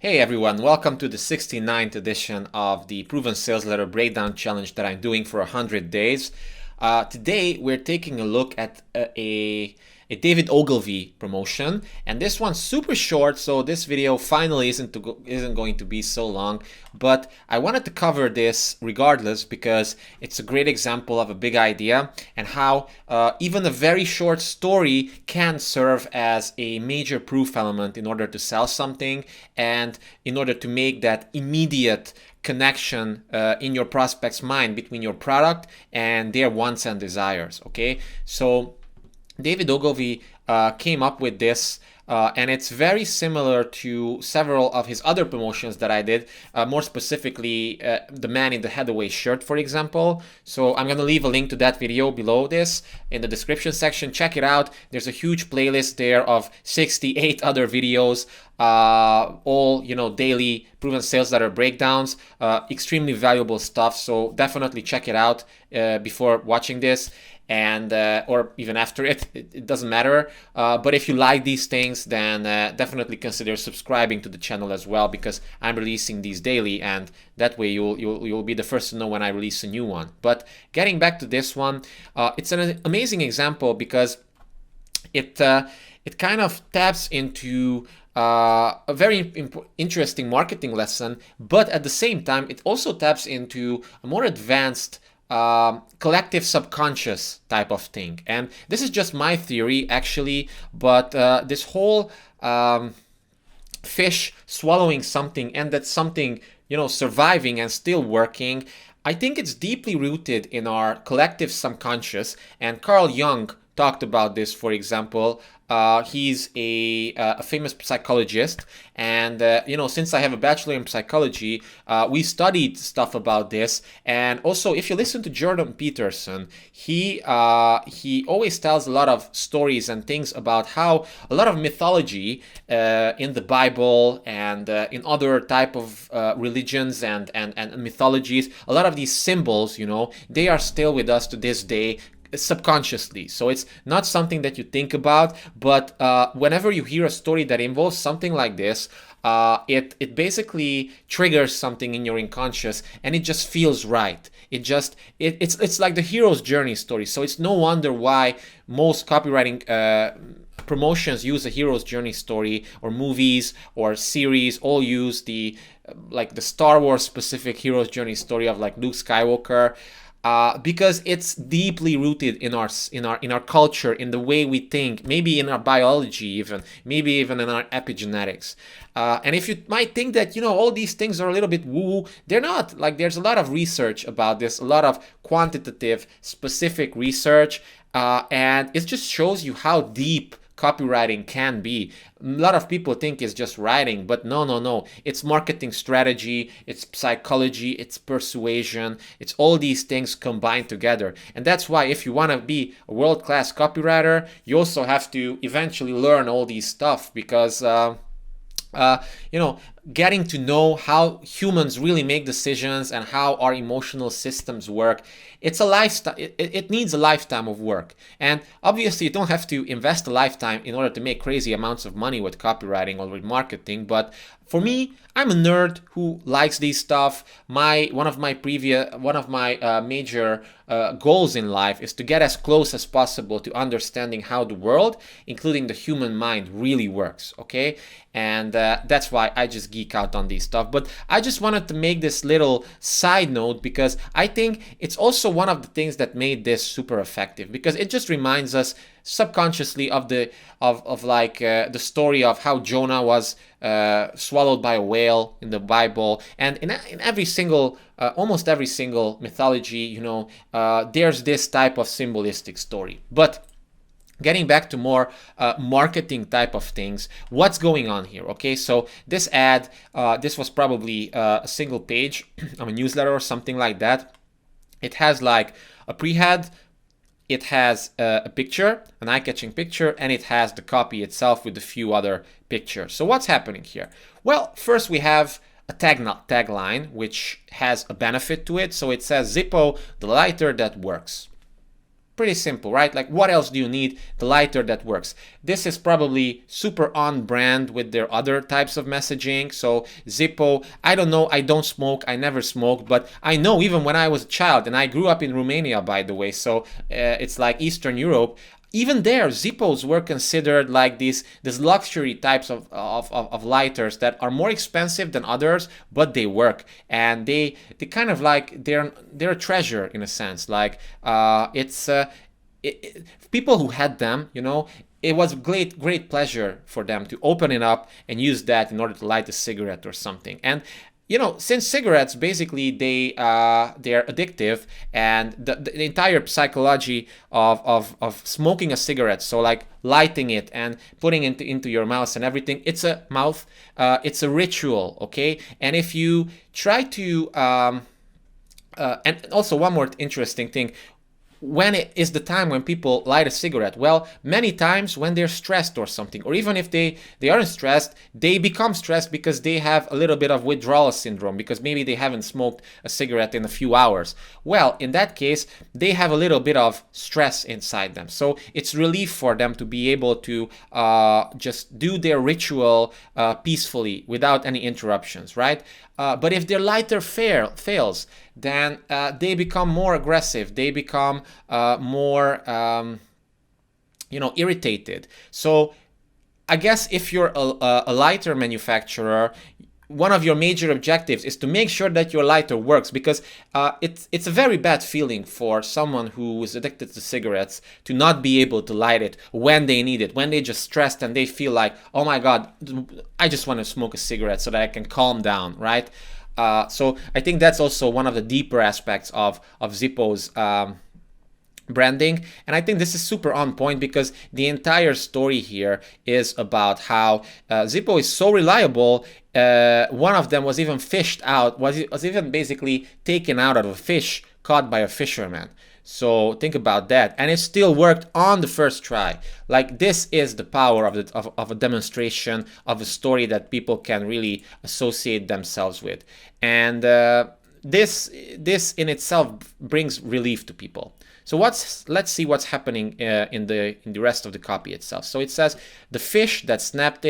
Hey everyone, welcome to the 69th edition of the Proven Sales Letter Breakdown Challenge that I'm doing for 100 days. Today we're taking a look at a David Ogilvy promotion, and this one's super short, so this video finally isn't going to be so long, but I wanted to cover this regardless because it's a great example of a big idea and how even a very short story can serve as a major proof element in order to sell something and in order to make that immediate connection in your prospect's mind between your product and their wants and desires. Okay, so David Ogilvy came up with this, and it's very similar to several of his other promotions that I did, more specifically the man in the Hathaway shirt, for example. So I'm going to leave a link to that video below this in the description section. Check it out. There's a huge playlist there of 68 other videos, all daily proven sales letter breakdowns, extremely valuable stuff. So definitely check it out before watching this, and or even after it doesn't matter, but if you like these things, then definitely consider subscribing to the channel as well, because I'm releasing these daily, and that way you'll be the first to know when I release a new one. But getting back to this one, it's an amazing example because it kind of taps into a very interesting marketing lesson, but at the same time it also taps into a more advanced collective subconscious type of thing. And this is just my theory actually, but this whole fish swallowing something and that something surviving and still working, I think it's deeply rooted in our collective subconscious. And Carl Jung talked about this, for example. He's a famous psychologist, and since I have a bachelor in psychology, we studied stuff about this. And also, if you listen to Jordan Peterson, he always tells a lot of stories and things about how a lot of mythology in the Bible and in other type of religions and mythologies, a lot of these symbols, they are still with us to this day, subconsciously. So it's not something that you think about, but whenever you hear a story that involves something like this, it basically triggers something in your unconscious, and it just feels right. It's like the hero's journey story. So it's no wonder why most copywriting promotions use a hero's journey story, or movies or series all use the Star Wars specific hero's journey story of like Luke Skywalker. Because it's deeply rooted in our culture, in the way we think, maybe in our biology, even maybe even in our epigenetics. And if you might think that all these things are a little bit woo, they're not. Like, there's a lot of research about this, a lot of quantitative, specific research, and it just shows you how deep copywriting can be. A lot of people think it's just writing, but no. It's marketing strategy, it's psychology, it's persuasion, it's all these things combined together. And that's why if you want to be a world-class copywriter, you also have to eventually learn all these stuff, because getting to know how humans really make decisions and how our emotional systems work, it's a lifestyle. It needs a lifetime of work. And obviously you don't have to invest a lifetime in order to make crazy amounts of money with copywriting or with marketing. But for me, I'm a nerd who likes these stuff. One of my major goals in life is to get as close as possible to understanding how the world, including the human mind, really works. Okay, and that's why I just geek out on these stuff. But I just wanted to make this little side note because I think it's also one of the things that made this super effective, because it just reminds us subconsciously of the story of how Jonah was swallowed by a whale in the Bible, and in every single almost every single mythology, there's this type of symbolistic story. But getting back to more marketing type of things, what's going on here? Okay, so this ad, this was probably a single page of a newsletter or something like that. It has like a pre-head, it has a picture, an eye-catching picture, and it has the copy itself with a few other pictures. So what's happening here? Well, first we have a tagline, which has a benefit to it. So it says Zippo, the lighter that works. Pretty simple, right? Like, what else do you need? The lighter that works. This is probably super on brand with their other types of messaging. So Zippo, I don't know, I don't smoke, I never smoked, but I know even when I was a child, and I grew up in Romania, by the way, so it's like Eastern Europe, even there, Zippos were considered like these luxury types of lighters that are more expensive than others, but they work, and they kind of like they're a treasure in a sense. Like people who had them, it was great pleasure for them to open it up and use that in order to light a cigarette or something. And since cigarettes basically they're addictive, and the entire psychology of smoking a cigarette, so like lighting it and putting it into your mouth and everything, it's a ritual, okay? And if you try to and also one more interesting thing, when it is the time when people light a cigarette? Well, many times when they're stressed or something, or even if they aren't stressed, they become stressed because they have a little bit of withdrawal syndrome, because maybe they haven't smoked a cigarette in a few hours. Well, in that case, they have a little bit of stress inside them. So it's relief for them to be able to just do their ritual peacefully without any interruptions, right? But if their lighter fails, then they become more aggressive. They become more, irritated. So I guess if you're a lighter manufacturer, one of your major objectives is to make sure that your lighter works, because it's a very bad feeling for someone who is addicted to cigarettes to not be able to light it when they need it, when they're just stressed and they feel like, oh my God, I just want to smoke a cigarette so that I can calm down, right? So I think that's also one of the deeper aspects of Zippo's branding. And I think this is super on point, because the entire story here is about how Zippo is so reliable. One of them was even fished out, was even basically taken out of a fish caught by a fisherman. So think about that, and it still worked on the first try. Like, this is the power of a demonstration of a story that people can really associate themselves with, and this in itself brings relief to people. So let's see what's happening in the rest of the copy itself. So it says, the fish that snapped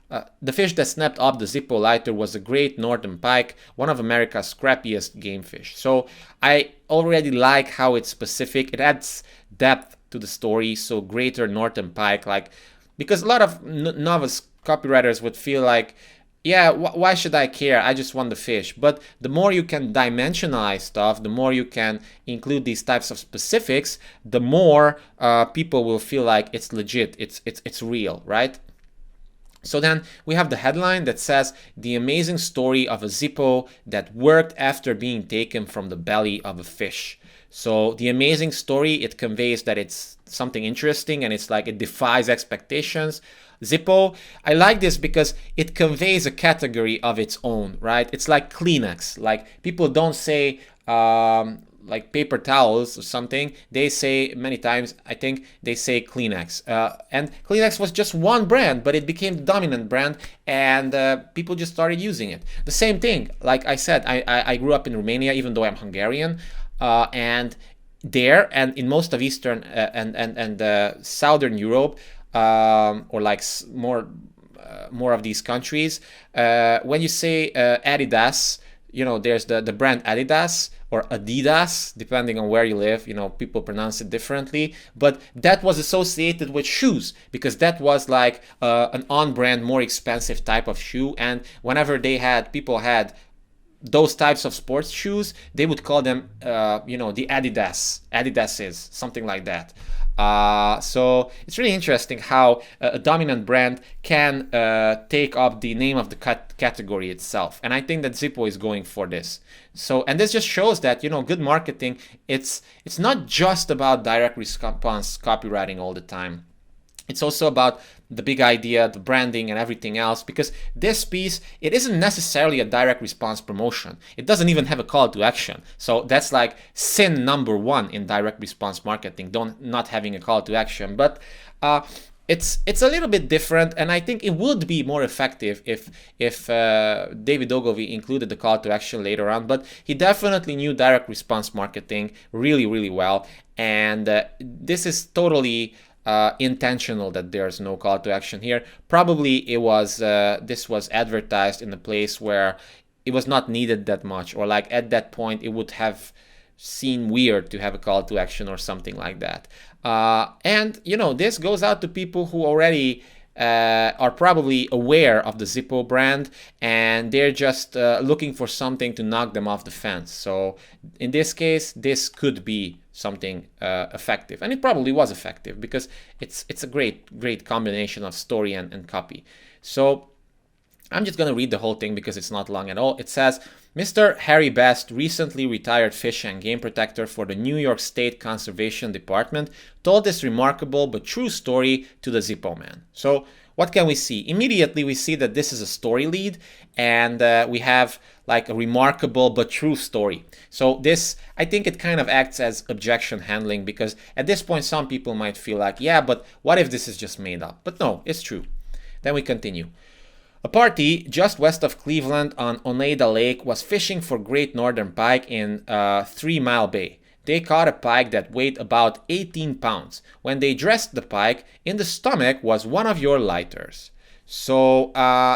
up the Zippo lighter was a great northern pike, one of America's scrappiest game fish. So I already like how it's specific. It adds depth to the story. So greater northern pike, like, because a lot of novice copywriters would feel like, yeah, why should I care? I just want the fish. But the more you can dimensionalize stuff, the more you can include these types of specifics, the more people will feel like it's legit, it's real, right? So then we have the headline that says, the amazing story of a Zippo that worked after being taken from the belly of a fish. So the amazing story, it conveys that it's something interesting, and it's like it defies expectations. Zippo, I like this because it conveys a category of its own, right? It's like Kleenex. Like, people don't say like paper towels or something. They say many times, I think they say Kleenex. And Kleenex was just one brand, but it became the dominant brand, and people just started using it. The same thing, like I said, I grew up in Romania, even though I'm Hungarian, and there and in most of Eastern and Southern Europe, or like more of these countries, when you say Adidas, there's the brand Adidas or Adidas, depending on where you live. People pronounce it differently, but that was associated with shoes, because that was like an on-brand, more expensive type of shoe. And whenever people had those types of sports shoes, they would call them, the Adidases, something like that. So it's really interesting how a dominant brand can take up the name of the category itself, and I think that Zippo is going for this. So, and this just shows that good marketing, it's not just about direct response copywriting all the time. It's also about the big idea, the branding, and everything else, because this piece, it isn't necessarily a direct response promotion. It doesn't even have a call to action. So that's like sin number one in direct response marketing, not having a call to action. But it's a little bit different, and I think it would be more effective if David Ogilvy included the call to action later on. But he definitely knew direct response marketing really well, and this is totally intentional that there's no call to action here. Probably it was this was advertised in a place where it was not needed that much, or like at that point it would have seemed weird to have a call to action or something like that. And you know, this goes out to people who already are probably aware of the Zippo brand, and they're just looking for something to knock them off the fence. So in this case, this could be something effective, and it probably was effective because it's a great combination of story and copy. So I'm just going to read the whole thing because it's not long at all. It says, Mr. Harry Best, recently retired fish and game protector for the New York State Conservation Department, told this remarkable but true story to the Zippo man. So what can we see? Immediately we see that this is a story lead, and we have like a remarkable but true story. So this, I think it kind of acts as objection handling, because at this point some people might feel like, yeah, but what if this is just made up? But no, it's true. Then we continue. A party just west of Cleveland on Oneida Lake was fishing for great northern pike in 3 Mile Bay. They caught a pike that weighed about 18 pounds. When they dressed the pike, in the stomach was one of your lighters. So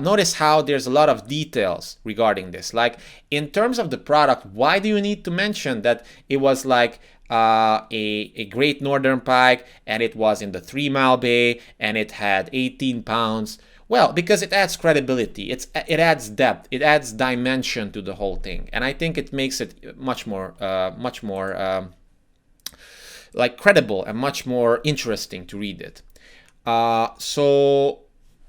notice how there's a lot of details regarding this. Like in terms of the product, why do you need to mention that it was like a great northern pike and it was in the 3 Mile Bay and it had 18 pounds? Well, because it adds credibility, it adds depth, it adds dimension to the whole thing, and I think it makes it much more like credible and much more interesting to read it. So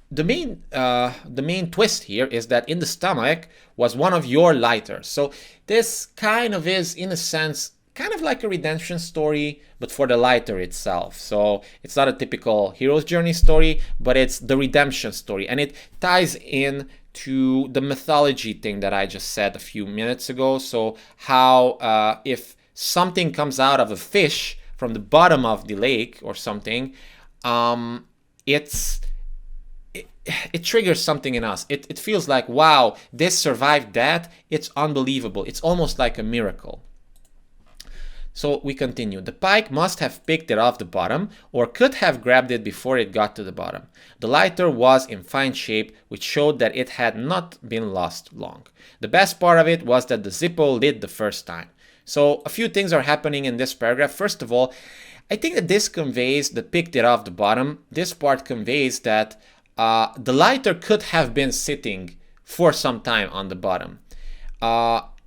the main twist here is that in the stomach was one of your lighters. So this kind of is, in a sense, kind of like a redemption story, but for the lighter itself. So it's not a typical hero's journey story, but it's the redemption story, and it ties in to the mythology thing that I just said a few minutes ago. So how if something comes out of a fish from the bottom of the lake or something, it triggers something in us. It feels like, wow, this survived that. It's unbelievable. It's almost like a miracle. So we continue. The pike must have picked it off the bottom, or could have grabbed it before it got to the bottom. The lighter was in fine shape, which showed that it had not been lost long. The best part of it was that the Zippo lit the first time. So a few things are happening in this paragraph. First of all, I think that this conveys the picked it off the bottom. This part conveys that the lighter could have been sitting for some time on the bottom.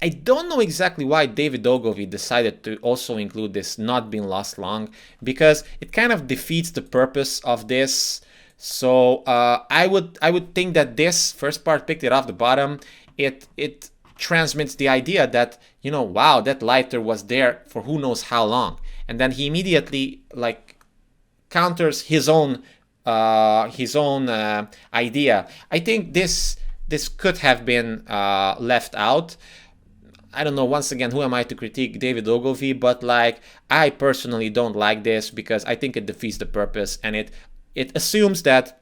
I don't know exactly why David Ogilvy decided to also include this not being lost long, because it kind of defeats the purpose of this. So I would think that this first part, picked it off the bottom, it transmits the idea that, you know, wow, that lighter was there for who knows how long, and then he immediately like counters his own idea. I think this could have been left out. I don't know, once again, who am I to critique David Ogilvy, but like, I personally don't like this because I think it defeats the purpose, and it assumes that,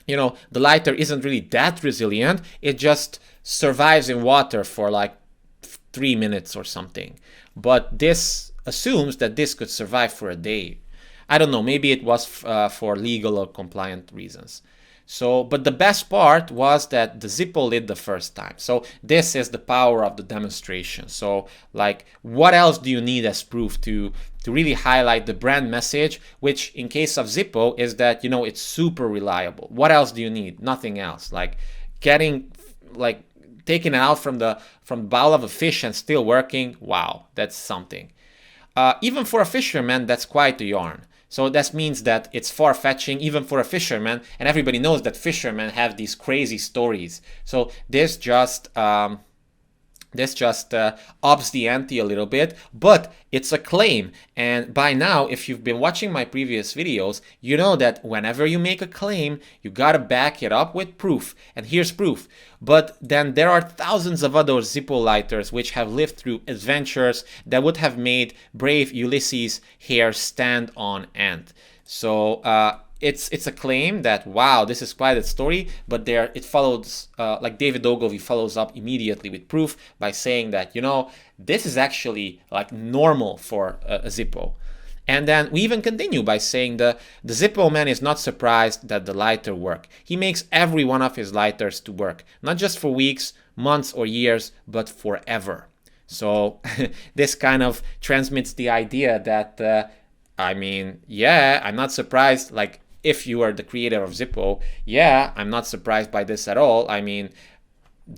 you know, the lighter isn't really that resilient. It just survives in water for like 3 minutes or something. But this assumes that this could survive for a day. I don't know, maybe it was for legal or compliant reasons. So, but the best part was that the Zippo lit the first time. So this is the power of the demonstration. So like, what else do you need as proof to really highlight the brand message, which in case of Zippo is that, you know, it's super reliable. What else do you need? Nothing else. Like taking it out from the bowl of a fish and still working. Wow, that's something. Even for a fisherman, that's quite a yarn. So that means that it's far-fetching even for a fisherman, and everybody knows that fishermen have these crazy stories. So this just ups the ante a little bit, but it's a claim. And by now, if you've been watching my previous videos, you know that whenever you make a claim, you gotta back it up with proof. And here's proof. But then there are thousands of other Zippo lighters which have lived through adventures that would have made brave Ulysses' hair stand on end. So it's a claim that, wow, this is quite a story, but there it follows, like David Ogilvy follows up immediately with proof by saying that, you know, this is actually like normal for a Zippo. And then we even continue by saying the Zippo man is not surprised that the lighter work. He makes every one of his lighters to work, not just for weeks, months, or years, but forever. So this kind of transmits the idea that, I mean, yeah, I'm not surprised. Like, if you are the creator of Zippo, yeah, I'm not surprised by this at all. I mean,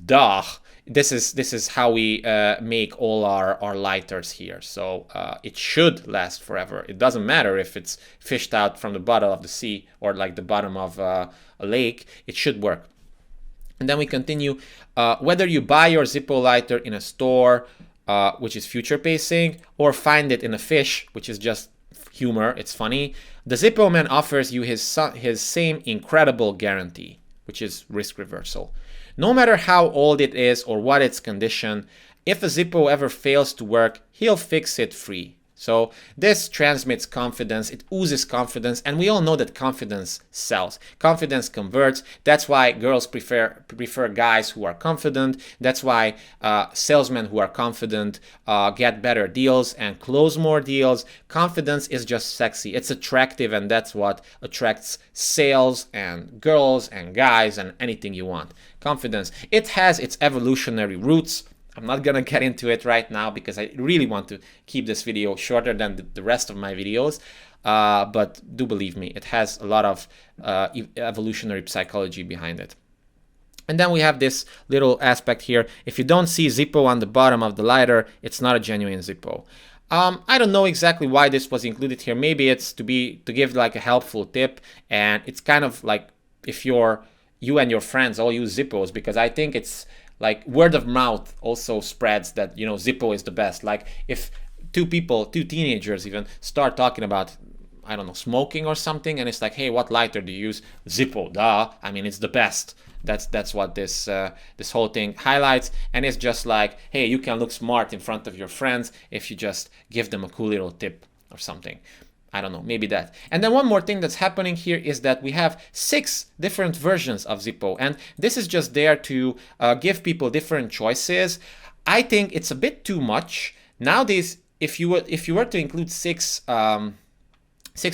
duh. This is how we make all our lighters here. So it should last forever. It doesn't matter if it's fished out from the bottom of the sea or like the bottom of a lake. It should work. And then we continue. Whether you buy your Zippo lighter in a store, which is future pacing, or find it in a fish, which is just humor, it's funny, the Zippo man offers you his same incredible guarantee, which is risk reversal. No matter how old it is or what its condition, if a Zippo ever fails to work, he'll fix it free. So this transmits confidence, it oozes confidence, and we all know that confidence sells. Confidence converts. That's why girls prefer guys who are confident. That's why salesmen who are confident get better deals and close more deals. Confidence is just sexy. It's attractive, and that's what attracts sales and girls and guys and anything you want. Confidence. It has its evolutionary roots. I'm not gonna get into it right now because I really want to keep this video shorter than the rest of my videos. But do believe me, it has a lot of evolutionary psychology behind it. And then we have this little aspect here. If you don't see Zippo on the bottom of the lighter, it's not a genuine Zippo. I don't know exactly why this was included here. Maybe it's to give like a helpful tip, and it's kind of like if you and your friends all use Zippos, because I think it's like word of mouth also spreads that, you know, Zippo is the best. Like if two teenagers even start talking about, I don't know, smoking or something, and it's like, hey, what lighter do you use? Zippo, duh. I mean, it's the best. That's what this whole thing highlights. And it's just like, hey, you can look smart in front of your friends if you just give them a cool little tip or something. I don't know, maybe that. And then one more thing that's happening here is that we have 6 different versions of Zippo, and this is just there to give people different choices. I think it's a bit too much nowadays. If you were to include 6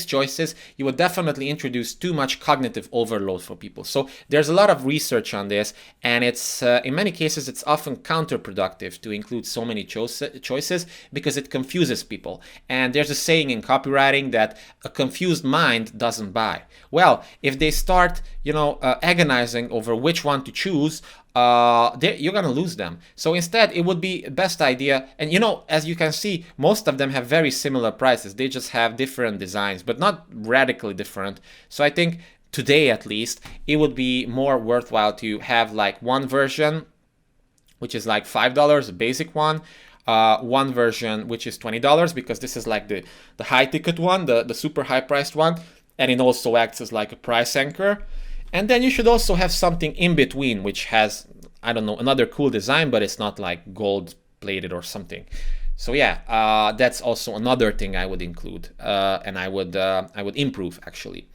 choices, you would definitely introduce too much cognitive overload for people. So there's a lot of research on this, and it's in many cases it's often counterproductive to include so many choices because it confuses people. And there's a saying in copywriting that a confused mind doesn't buy. Well, if they start, you know, agonizing over which one to choose, you're gonna lose them. So instead, it would be best idea, and you know, as you can see, most of them have very similar prices. They just have different designs, but not radically different. So I think today, at least, it would be more worthwhile to have like one version, which is like $5, a basic one. One version which is $20, because this is like the high ticket one, the super high priced one, and it also acts as like a price anchor. And then you should also have something in between, which has, I don't know, another cool design, but it's not like gold plated or something. So yeah, that's also another thing I would include, and I would improve actually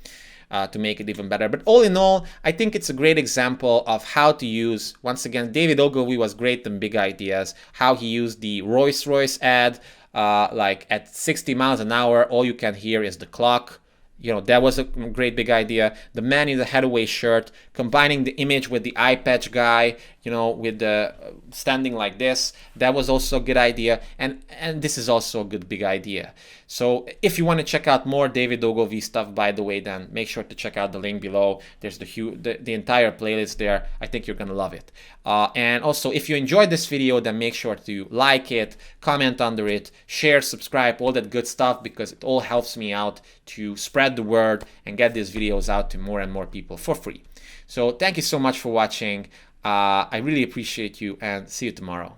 to make it even better. But all in all, I think it's a great example of how to use. Once again, David Ogilvy was great in big ideas. How he used the Rolls-Royce ad, like at 60 miles an hour, all you can hear is the clock. You know, that was a great big idea. The man in the Hathaway shirt, combining the image with the eye patch guy, you know, with the standing like this, that was also a good idea. And this is also a good big idea. So if you want to check out more David Ogilvy stuff, by the way, then make sure to check out the link below. There's the entire playlist there. I think you're gonna love it. And also, if you enjoyed this video, then make sure to like it, comment under it, share, subscribe, all that good stuff, because it all helps me out to spread the word and get these videos out to more and more people for free. So thank you so much for watching. I really appreciate you, and see you tomorrow.